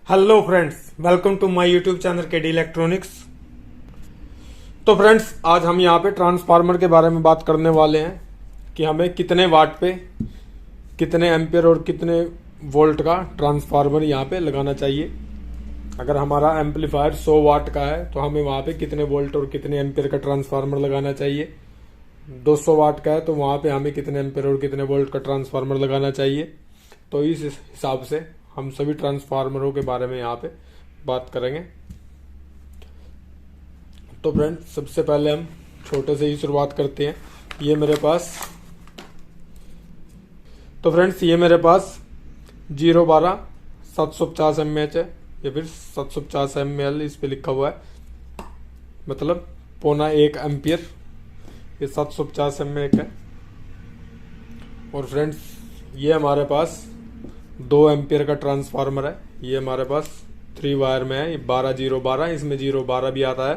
Hello friends, welcome to my YouTube channel KD Electronics. तो friends, आज हम यहाँ पे ट्रांसफार्मर के बारे में बात करने वाले हैं कि हमें कितने वाट पे कितने एम्पियर और कितने वोल्ट का ट्रांसफार्मर यहाँ पे लगाना चाहिए। अगर हमारा एम्पलीफायर 100 वाट का है तो हमें वहाँ पे कितने वोल्ट और कितने एम्पियर का ट्रांसफार्मर लगाना चाहिए। 200 वाट का है तो वहाँ पे हमें कितने एम्पियर और कितने वोल्ट का ट्रांसफार्मर लगाना चाहिए। तो इस हिसाब से हम सभी ट्रांसफार्मरों के बारे में यहाँ पे बात करेंगे। तो फ्रेंड्स, सबसे पहले हम छोटे से ही शुरुआत करते हैं। ये मेरे पास 012 750 mAh है या फिर 750 ml इस पे लिखा हुआ है, मतलब 0.25 एम्पियर। ये 750 mAh है। और फ्रेंड्स, ये हमारे पास 2 एम्पियर का ट्रांसफार्मर है। ये हमारे पास 3 वायर में है। ये 12012, इसमें 012 भी आता है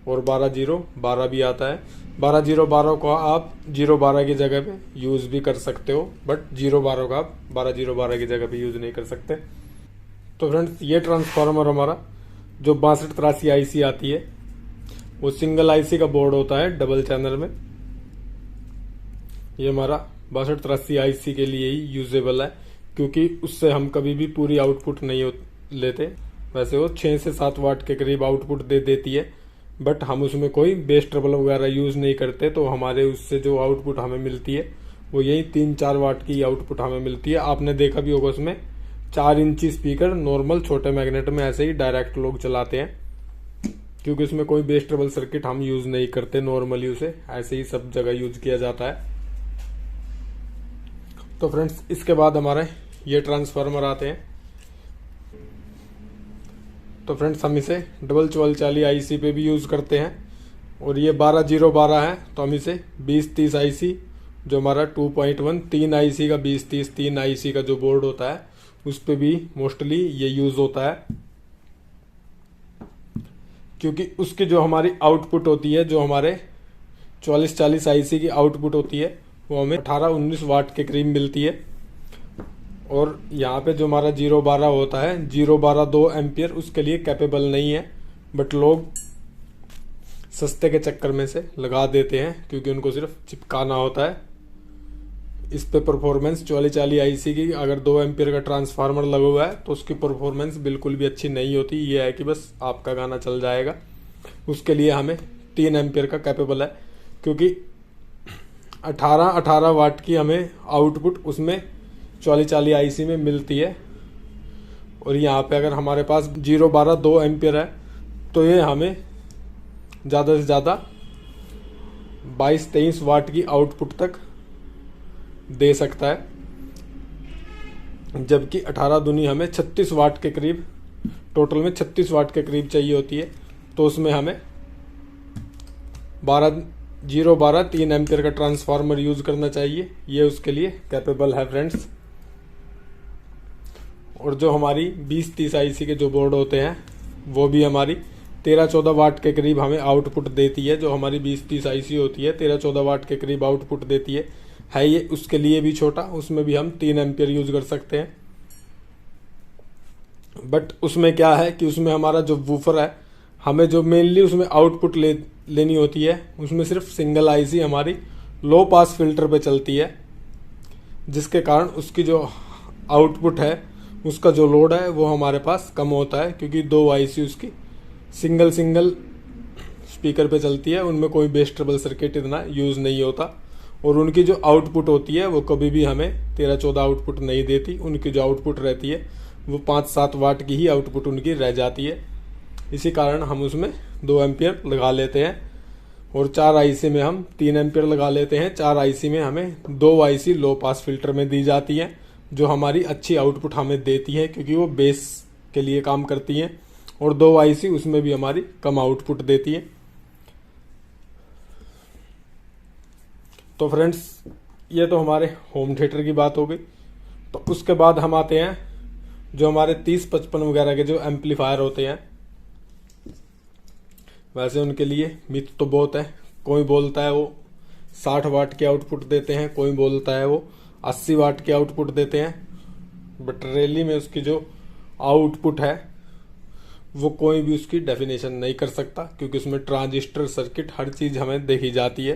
और 12012 भी आता है। 12012 को आप 012 की जगह पे यूज भी कर सकते हो, बट 012 का आप 12012 की जगह पे यूज नहीं कर सकते। तो फ्रेंड्स, ये ट्रांसफार्मर हमारा जो 6283 आईसी आती है, वो सिंगल आईसी का बोर्ड होता है डबल चैनल में। ये हमारा 6283 आईसी के लिए ही यूजेबल है, क्योंकि उससे हम कभी भी पूरी आउटपुट नहीं लेते। वैसे वो 6 से 7 वाट के करीब आउटपुट दे देती है, बट हम उसमें कोई बेस ट्रबल वगैरह यूज नहीं करते। तो हमारे उससे जो आउटपुट हमें मिलती है वो यही 3-4 वाट की आउटपुट हमें मिलती है। आपने देखा भी होगा, उसमें 4 इंची स्पीकर नॉर्मल छोटे मैग्नेट में ऐसे ही डायरेक्ट लोग चलाते हैं, क्योंकि उसमें कोई बेस ट्रबल सर्किट हम यूज नहीं करते। नॉर्मली उसे ऐसे ही सब जगह यूज किया जाता है। तो फ्रेंड्स, इसके बाद हमारे ये ट्रांसफार्मर आते हैं। तो फ्रेंड्स, हम इसे डबल 4440 आईसी पे भी यूज करते हैं। और ये 12012 है तो हम इसे 2030 आईसी, जो हमारा 2.1 3 आईसी का 2030 3 आईसी का जो बोर्ड होता है, उस पे भी मोस्टली ये यूज होता है। क्योंकि उसकी जो हमारी आउटपुट होती है, जो हमारे 4440 आईसी की आउटपुट होती है, वो हमें 18-19 वाट के करीब मिलती है। और यहाँ पे जो हमारा 012 होता है, 012 2 एम्पियर उसके लिए कैपेबल नहीं है, बट लोग सस्ते के चक्कर में से लगा देते हैं, क्योंकि उनको सिर्फ चिपकाना होता है। इस पे परफॉर्मेंस 4440 आईसी की अगर 2 एम्पियर का ट्रांसफार्मर लगा हुआ है तो उसकी परफॉर्मेंस बिल्कुल भी अच्छी नहीं होती। ये है कि बस आपका गाना चल जाएगा। उसके लिए हमें 3 एम्पियर का कैपेबल है, क्योंकि 18 वाट की हमें आउटपुट उसमें 4440 आईसी में मिलती है। और यहाँ पे अगर हमारे पास 012 2 एम्पियर है तो ये हमें ज़्यादा से ज़्यादा 22-23 वाट की आउटपुट तक दे सकता है, जबकि 18 दूनी हमें 36 वाट के करीब, टोटल में 36 वाट के करीब चाहिए होती है। तो उसमें हमें 012 3 एम्पियर का ट्रांसफार्मर यूज करना चाहिए। ये उसके लिए कैपेबल है फ्रेंड्स। और जो हमारी 2030 आईसी के जो बोर्ड होते हैं, वो भी हमारी 13-14 वाट के करीब हमें आउटपुट देती है। जो हमारी 2030 आईसी होती है 13-14 वाट के करीब आउटपुट देती है। ये उसके लिए भी छोटा, उसमें भी हम 3 एम्पियर यूज कर सकते हैं। बट उसमें क्या है कि उसमें हमारा जो वूफर है, हमें जो मेनली उसमें आउटपुट लेनी होती है, उसमें सिर्फ सिंगल आईसी हमारी लो पास फिल्टर पे चलती है, जिसके कारण उसकी जो आउटपुट है, उसका जो लोड है वो हमारे पास कम होता है, क्योंकि 2 आईसी उसकी सिंगल स्पीकर पे चलती है। उनमें कोई बेस ट्रबल सर्किट इतना यूज नहीं होता। और उनकी जो आउटपुट होती है वो कभी भी हमें 13-14 आउटपुट नहीं देती। उनकी जो आउटपुट रहती है वो 5-7 वाट की ही आउटपुट उनकी रह जाती है। इसी कारण हम उसमें 2 एम्पियर लगा लेते हैं। और 4 आईसी में हम 3 एम्पियर लगा लेते हैं। 4 आईसी में हमें 2 आईसी लो पास फिल्टर में दी जाती हैं, जो हमारी अच्छी आउटपुट हमें देती है, क्योंकि वो बेस के लिए काम करती हैं। और 2 आईसी उसमें भी हमारी कम आउटपुट देती है। तो फ्रेंड्स, ये तो हमारे होम थिएटर की बात हो गई। तो उसके बाद हम आते हैं जो हमारे 30-55 वगैरह के जो एम्पलीफायर होते हैं। वैसे उनके लिए मिथ तो बहुत है। कोई बोलता है वो 60 वाट की आउटपुट देते हैं, कोई बोलता है वो 80 वाट की आउटपुट देते हैं। बट रियली में उसकी जो आउटपुट है वो कोई भी उसकी डेफिनेशन नहीं कर सकता, क्योंकि उसमें ट्रांजिस्टर सर्किट हर चीज़ हमें देखी जाती है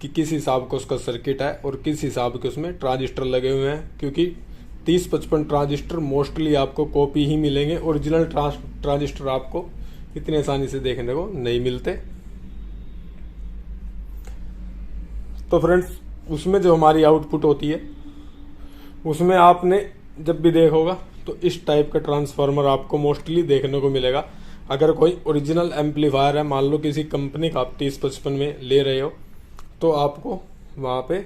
कि किस हिसाब का उसका सर्किट है और किस हिसाब के उसमें ट्रांजिस्टर लगे हुए हैं। क्योंकि 30-55 ट्रांजिस्टर मोस्टली आपको कॉपी ही मिलेंगे, ओरिजिनल ट्रांजिस्टर आपको इतनी आसानी से देखने को नहीं मिलते। तो फ्रेंड्स, उसमें जो हमारी आउटपुट होती है उसमें आपने जब भी देखा होगा तो इस टाइप का ट्रांसफार्मर आपको मोस्टली देखने को मिलेगा। अगर कोई ओरिजिनल एम्पलीफायर है, मान लो किसी कंपनी का आप 30-55 में ले रहे हो, तो आपको वहाँ पे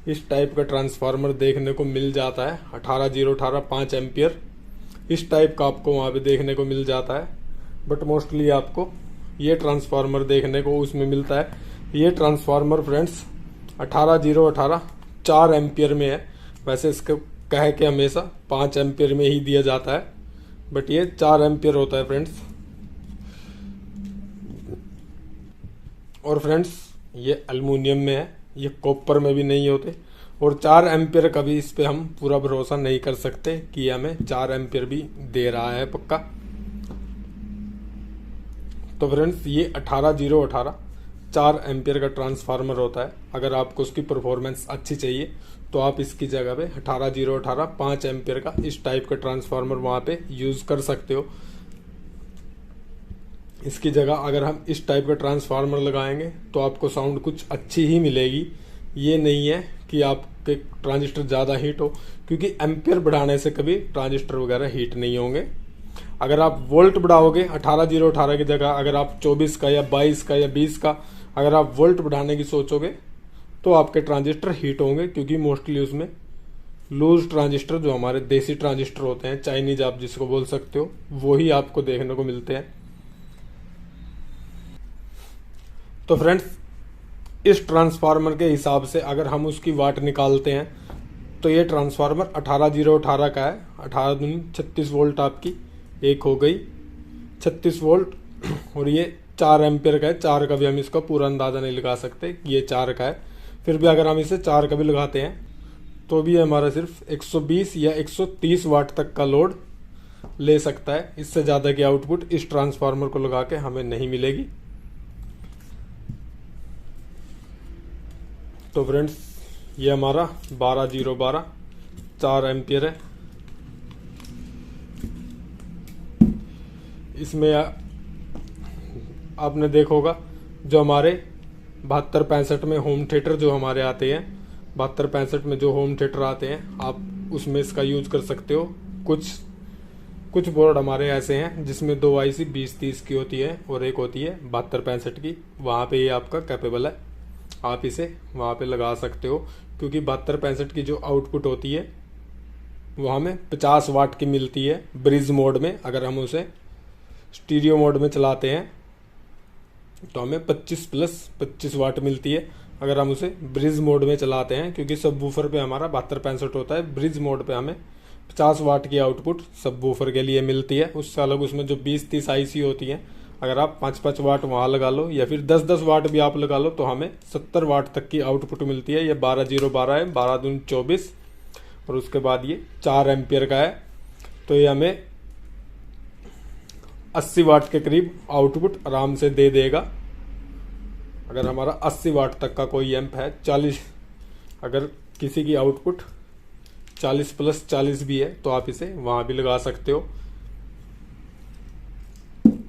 इस टाइप का ट्रांसफार्मर देखने को मिल जाता है। 18018 5 एम्पियर इस टाइप का आपको वहाँ पे देखने को मिल जाता है। बट मोस्टली आपको ये ट्रांसफार्मर देखने को उसमें मिलता है। ये ट्रांसफार्मर फ्रेंड्स 18018 4 एम्पियर में है। वैसे इसको कह के हमेशा 5 एम्पियर में ही दिया जाता है, बट ये 4 एम्पियर होता है फ्रेंड्स। और फ्रेंड्स, ये एल्युमिनियम में है, ये कॉपर में भी नहीं होते। और 4 एम्पियर का भी इस पे हम पूरा भरोसा नहीं कर सकते कि ये हमें 4 एम्पियर भी दे रहा है पक्का। तो फ्रेंड्स, ये 18018 4 एम्पियर का ट्रांसफार्मर होता है। अगर आपको उसकी परफॉर्मेंस अच्छी चाहिए तो आप इसकी जगह पे 18018 5 एम्पियर का इस टाइप का ट्रांसफार्मर वहाँ पे यूज़ कर सकते हो। इसकी जगह अगर हम इस टाइप का ट्रांसफार्मर लगाएंगे तो आपको साउंड कुछ अच्छी ही मिलेगी। ये नहीं है कि आपके ट्रांजिस्टर ज़्यादा हीट हो, क्योंकि एम्पियर बढ़ाने से कभी ट्रांजिस्टर वगैरह हीट नहीं होंगे। अगर आप वोल्ट बढ़ाओगे 18018 की जगह अगर आप 24 का या 22 का या 20 का अगर आप वोल्ट बढ़ाने की सोचोगे तो आपके ट्रांजिस्टर हीट होंगे, क्योंकि मोस्टली उसमें लूज ट्रांजिस्टर जो हमारे देसी ट्रांजिस्टर होते हैं, चाइनीज आप जिसको बोल सकते हो, वो ही आपको देखने को मिलते हैं। तो फ्रेंड्स, इस ट्रांसफार्मर के हिसाब से अगर हम उसकी वाट निकालते हैं तो ये ट्रांसफार्मर 18018 का है। 18 दूनी 36 वोल्ट आपकी एक हो गई 36 वोल्ट। और ये 4 एम्पियर का है। 4 का भी हम इसका पूरा अंदाज़ा नहीं लगा सकते, ये 4 का है। फिर भी अगर हम इसे 4 का भी लगाते हैं तो भी हमारा सिर्फ 120 या 130 वाट तक का लोड ले सकता है। इससे ज़्यादा की आउटपुट इस ट्रांसफार्मर को लगा के हमें नहीं मिलेगी। तो फ्रेंड्स, ये हमारा 12012 4 एम्पियर है। इसमें आपने देखा होगा जो हमारे 72-65 में होम थिएटर जो हमारे आते हैं, 72-65 में जो होम थिएटर आते हैं, आप उसमें इसका यूज कर सकते हो। कुछ बोर्ड हमारे ऐसे हैं जिसमें 2 IC 2030 की होती है और एक होती है 72-65 की। वहाँ पे ये आपका कैपेबल है, आप इसे वहाँ पे लगा सकते हो। क्योंकि 72-65 की जो आउटपुट होती है वो हमें 50 वाट की मिलती है ब्रिज मोड में। अगर हम उसे स्टीरियो मोड में चलाते हैं तो हमें 25+25 वाट मिलती है। अगर हम उसे ब्रिज मोड में चलाते हैं, क्योंकि सब वूफर पे हमारा 72-65 होता है, ब्रिज मोड पे हमें 50 वाट की आउटपुट सब वूफर के लिए मिलती है। उससे अलग उसमें जो 20-30 IC होती हैं, अगर आप 5-5 वाट वहाँ लगा लो या फिर 10-10 वाट भी आप लगा लो तो हमें 70 वाट तक की आउटपुट मिलती है। ये 12012 है, 12 दूनी 24 और उसके बाद ये 4 एम्पियर का है। तो ये हमें 80 वाट के करीब आउटपुट आराम से दे देगा। अगर हमारा 80 वाट तक का कोई एम्प है, 40 अगर किसी की आउटपुट 40+40 भी है तो आप इसे वहाँ भी लगा सकते हो।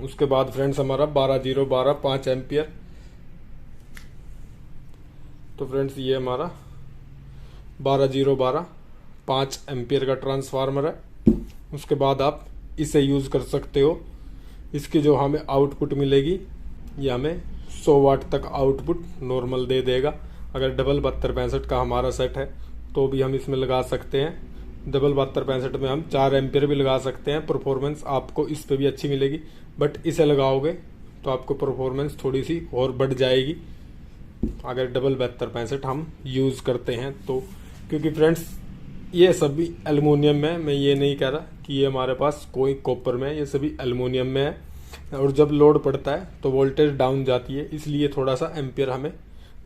उसके बाद फ्रेंड्स हमारा 12012 5 एम्पियर। तो फ्रेंड्स, ये हमारा 12012 5 एम्पियर का ट्रांसफार्मर है। उसके बाद आप इसे यूज़ कर सकते हो। इसकी जो हमें आउटपुट मिलेगी ये हमें 100 वाट तक आउटपुट नॉर्मल दे देगा। अगर डबल 72-65 का हमारा सेट है तो भी हम इसमें लगा सकते हैं। डबल 72-65 में हम 4 एम्पियर भी लगा सकते हैं। परफॉर्मेंस आपको इस पे भी अच्छी मिलेगी, बट इसे लगाओगे तो आपको परफॉर्मेंस थोड़ी सी और बढ़ जाएगी अगर डबल 72-65 हम यूज़ करते हैं तो। क्योंकि फ्रेंड्स, ये सभी एल्युमिनियम में, मैं ये नहीं कह रहा कि ये हमारे पास कोई कॉपर में है, ये सभी एल्युमिनियम में है। और जब लोड पड़ता है तो वोल्टेज डाउन जाती है, इसलिए थोड़ा सा एम्पियर हमें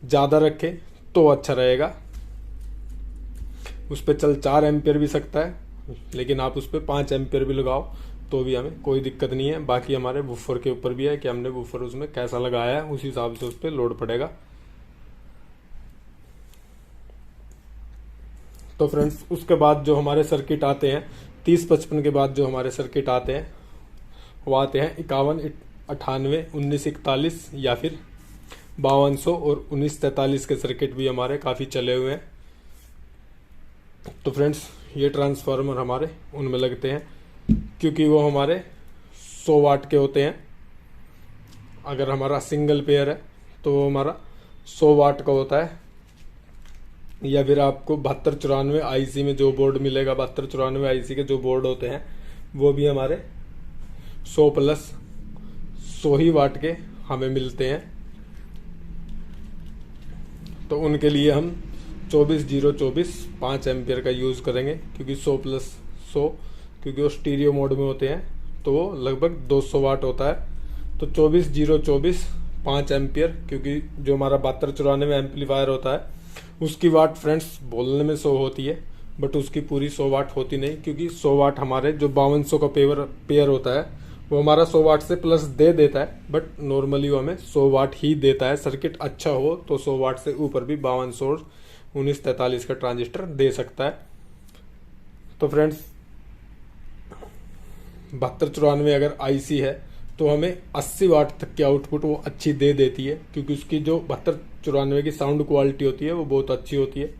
ज़्यादा रखें तो अच्छा रहेगा। उस पर चल 4 एम्पियर भी सकता है लेकिन आप उस पर 5 एम्पियर भी लगाओ तो भी हमें कोई दिक्कत नहीं है। बाकी हमारे वूफर के ऊपर भी है कि हमने वूफर उसमें कैसा लगाया है, उसी हिसाब से उस पर लोड पड़ेगा। तो फ्रेंड्स उसके बाद जो हमारे सर्किट आते हैं 30-55 के बाद जो हमारे सर्किट आते हैं वो आते हैं 51, 98, 1941 या फिर 5200 और 1943 के सर्किट भी हमारे काफ़ी चले हुए हैं। तो फ्रेंड्स ये ट्रांसफार्मर हमारे उनमें लगते हैं क्योंकि वो हमारे 100 वाट के होते हैं। अगर हमारा सिंगल पेयर है तो वो हमारा 100 वाट का होता है। या फिर आपको 7294 आईसी में जो बोर्ड मिलेगा, 7294 आईसी के जो बोर्ड होते हैं वो भी हमारे 100 प्लस 100 ही वाट के हमें मिलते हैं। तो उनके लिए हम 24024 5 एम्पियर का यूज़ करेंगे क्योंकि 100 प्लस 100 क्योंकि वो स्टीरियो मोड में होते हैं तो वो लगभग 200 वाट होता है। तो 24024 5 एम्पियर, क्योंकि जो हमारा 7294 एम्पलीफायर होता है उसकी वाट फ्रेंड्स बोलने में 100 होती है बट उसकी पूरी 100 वाट होती नहीं, क्योंकि 100 वाट हमारे जो 5200 का पेयर होता है वो हमारा 100 वाट से प्लस दे देता है, बट नॉर्मली वो हमें 100 वाट ही देता है। सर्किट अच्छा हो तो 100 वाट से ऊपर भी 5200 और 1943 का ट्रांजिस्टर दे सकता है। तो फ्रेंड्स 7294 अगर आईसी है तो हमें 80 वाट तक की आउटपुट वो अच्छी दे देती है, क्योंकि उसकी जो 7294 की साउंड क्वालिटी होती है वो बहुत अच्छी होती है।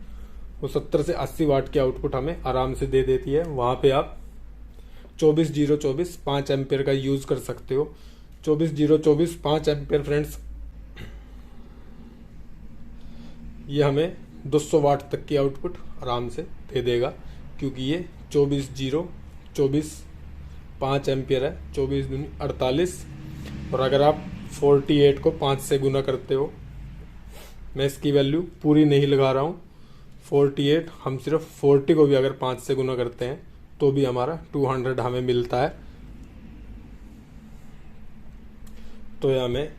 वो 70 से 80 वाट की आउटपुट हमें आराम से दे देती है। वहाँ पे आप 24024 5 एम्पियर का यूज़ कर सकते हो। 24024 5 एम्पियर फ्रेंड्स ये हमें 200 वाट तक की आउटपुट आराम से दे देगा, क्योंकि ये 24024 5 एम्पियर है। 24 दूनी 48, और अगर आप 48 को 5 से गुना करते हो, मैं इसकी वैल्यू पूरी नहीं लगा रहा हूँ, 48 हम सिर्फ 40 को भी अगर 5 से गुना करते हैं तो भी हमारा 200 हमें मिलता है। तो ये हमें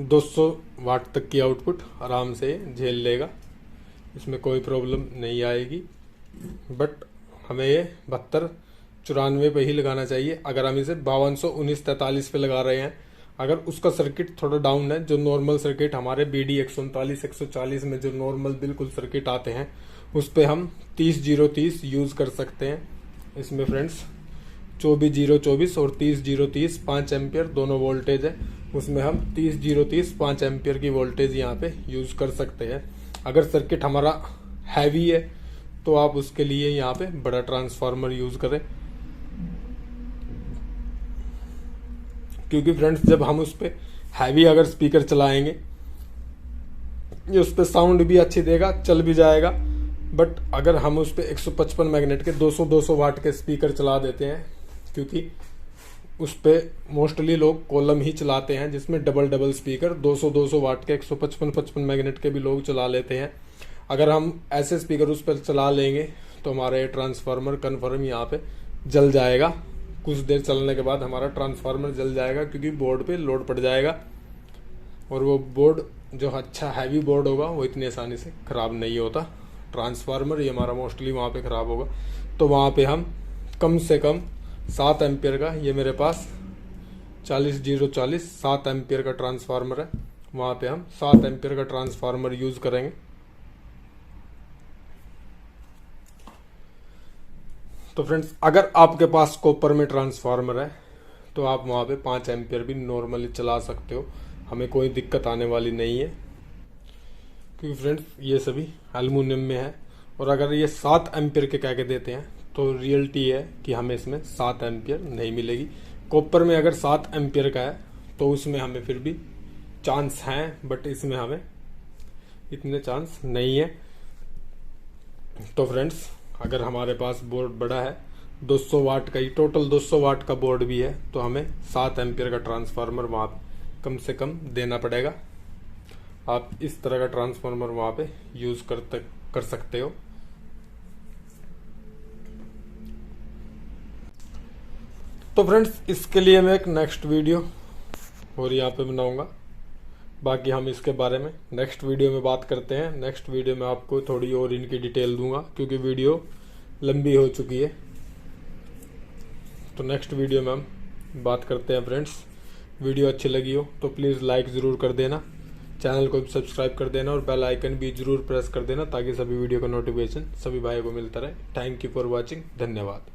200 वाट तक की आउटपुट आराम से झेल लेगा, इसमें कोई प्रॉब्लम नहीं आएगी। बट हमें ये 7294 पे ही लगाना चाहिए। अगर हम इसे 5200 1943 पे लगा रहे हैं, अगर उसका सर्किट थोड़ा डाउन है, जो नॉर्मल सर्किट हमारे BD 139 140 में जो नॉर्मल बिल्कुल सर्किट आते हैं उस पे हम 30030 यूज़ कर सकते हैं। इसमें फ्रेंड्स 24024 और 30030 5 एम्पियर दोनों वोल्टेज है, उसमें हम 30030 5 एम्पियर की वोल्टेज यहाँ पे यूज़ कर सकते हैं। अगर सर्किट हमारा हैवी है तो आप उसके लिए यहाँ पे बड़ा ट्रांसफार्मर यूज़ करें, क्योंकि फ्रेंड्स जब हम उस पर हैवी अगर स्पीकर चलाएंगे ये उस पर साउंड भी अच्छी देगा, चल भी जाएगा। बट अगर हम उस पर 155 मैग्नेट के 200 वाट के स्पीकर चला देते हैं, क्योंकि उस पर मोस्टली लोग कॉलम ही चलाते हैं जिसमें डबल स्पीकर 200 वाट के 155 मैग्नेट के भी लोग चला लेते हैं। अगर हम ऐसे स्पीकर उस पर चला लेंगे तो हमारा ये ट्रांसफार्मर कन्फर्म यहाँ पे जल जाएगा। कुछ देर चलने के बाद हमारा ट्रांसफार्मर जल जाएगा, क्योंकि बोर्ड पे लोड पड़ जाएगा, और वो बोर्ड जो अच्छा हैवी बोर्ड होगा वो इतनी आसानी से ख़राब नहीं होता। ट्रांसफार्मर ये हमारा मोस्टली वहाँ पे ख़राब होगा। तो वहाँ पे हम कम से कम 7 एम्पियर का, ये मेरे पास 40040 7 एम्पियर का ट्रांसफार्मर है, वहाँ पे हम 7 एम्पियर का ट्रांसफार्मर यूज़ करेंगे। तो फ्रेंड्स अगर आपके पास कॉपर में ट्रांसफार्मर है तो आप वहाँ पे 5 एम्पियर भी नॉर्मली चला सकते हो, हमें कोई दिक्कत आने वाली नहीं है, क्योंकि फ्रेंड्स ये सभी एल्युमिनियम में है। और अगर ये 7 एम्पियर के कह के देते हैं तो रियलिटी है कि हमें इसमें 7 एम्पियर नहीं मिलेगी। कॉपर में अगर 7 एम्पियर का है तो उसमें हमें फिर भी चांस हैं, बट इसमें हमें इतने चांस नहीं है। तो फ्रेंड्स अगर हमारे पास बोर्ड बड़ा है, 200 वाट का ही टोटल 200 वाट का बोर्ड भी है, तो हमें 7 एम्पियर का ट्रांसफार्मर वहाँ कम से कम देना पड़ेगा। आप इस तरह का ट्रांसफार्मर वहाँ पे यूज़ कर सकते हो। तो फ्रेंड्स इसके लिए मैं एक नेक्स्ट वीडियो और यहाँ पे बनाऊंगा, बाकी हम इसके बारे में नेक्स्ट वीडियो में बात करते हैं। नेक्स्ट वीडियो में आपको थोड़ी और इनकी डिटेल दूंगा, क्योंकि वीडियो लंबी हो चुकी है। तो नेक्स्ट वीडियो में हम बात करते हैं फ्रेंड्स। वीडियो अच्छी लगी हो तो प्लीज़ लाइक ज़रूर कर देना, चैनल को भी सब्सक्राइब कर देना और बेल आइकन भी ज़रूर प्रेस कर देना ताकि सभी वीडियो का नोटिफिकेशन सभी भाइयों को मिलता रहे। Thank you for watching. धन्यवाद।